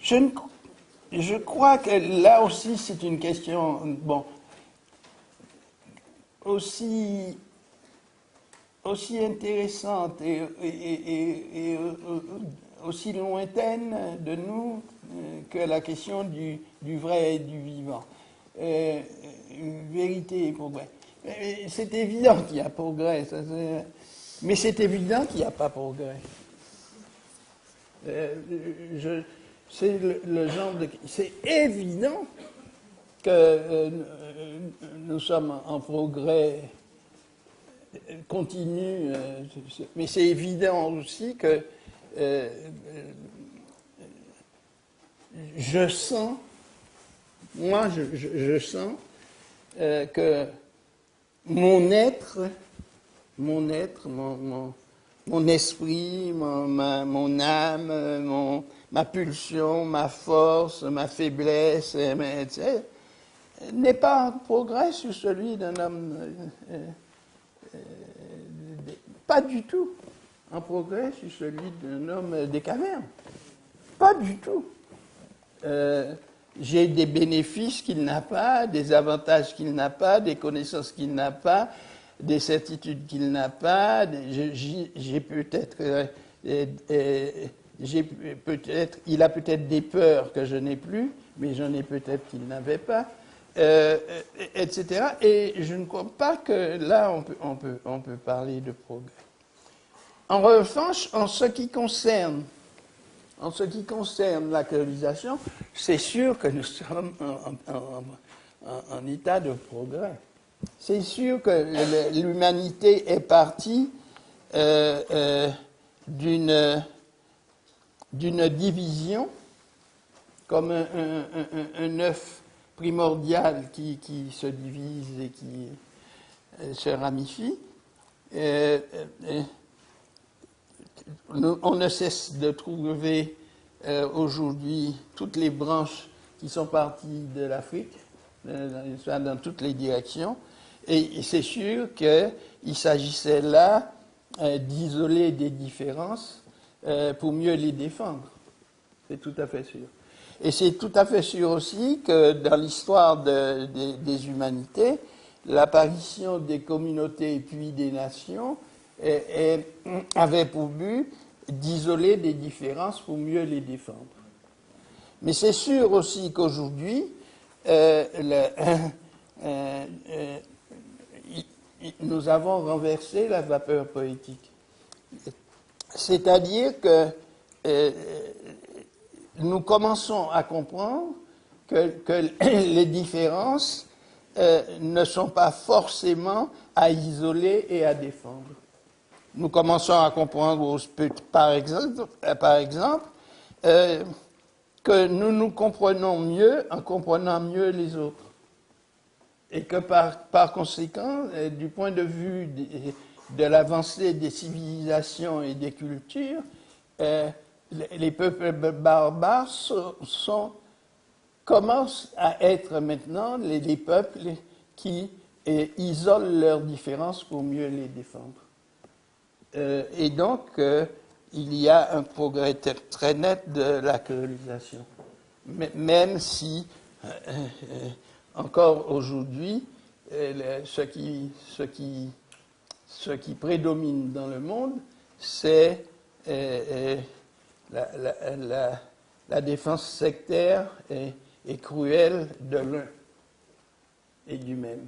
Je crois que là aussi c'est une question, bon, aussi intéressante et aussi lointaine de nous que la question du vrai et du vivant. Vérité et progrès. C'est évident qu'il y a progrès, mais c'est évident qu'il n'y a pas progrès. C'est le genre de... C'est évident que nous sommes en progrès continu, mais c'est évident aussi que je sens, moi je sens que mon être, mon esprit, mon âme, ma pulsion, ma force, ma faiblesse, etc., n'est pas en progrès sur celui d'un homme, pas du tout en progrès sur celui d'un homme des cavernes. Pas du tout. J'ai des bénéfices qu'il n'a pas, des avantages qu'il n'a pas, des connaissances qu'il n'a pas, des certitudes qu'il n'a pas. J'ai peut-être, il a peut-être des peurs que je n'ai plus, mais j'en ai peut-être qu'il n'avait pas, etc. Et je ne crois pas que là on peut parler de progrès. En revanche, en ce qui concerne la colonisation, c'est sûr que nous sommes en état de progrès. C'est sûr que l'humanité est partie d'une division, comme un œuf primordial qui se divise et qui se ramifie. On ne cesse de trouver aujourd'hui toutes les branches qui sont parties de l'Afrique, dans toutes les directions, et c'est sûr qu'il s'agissait là d'isoler des différences pour mieux les défendre. C'est tout à fait sûr. Et c'est tout à fait sûr aussi que dans l'histoire des humanités, l'apparition des communautés puis des nations avait pour but d'isoler des différences pour mieux les défendre. Mais c'est sûr aussi qu'aujourd'hui, nous avons renversé la vapeur poétique. C'est-à-dire que nous commençons à comprendre que les différences ne sont pas forcément à isoler et à défendre. Nous commençons à comprendre, par exemple que nous nous comprenons mieux en comprenant mieux les autres. Et que par conséquent, du point de vue de l'avancée des civilisations et des cultures, les peuples barbares commencent à être maintenant les peuples qui isolent leurs différences pour mieux les défendre. Et donc, il y a un progrès très net de la colonisation. Même si, encore aujourd'hui, ce qui prédomine dans le monde, c'est la défense sectaire et cruelle de l'un et du même.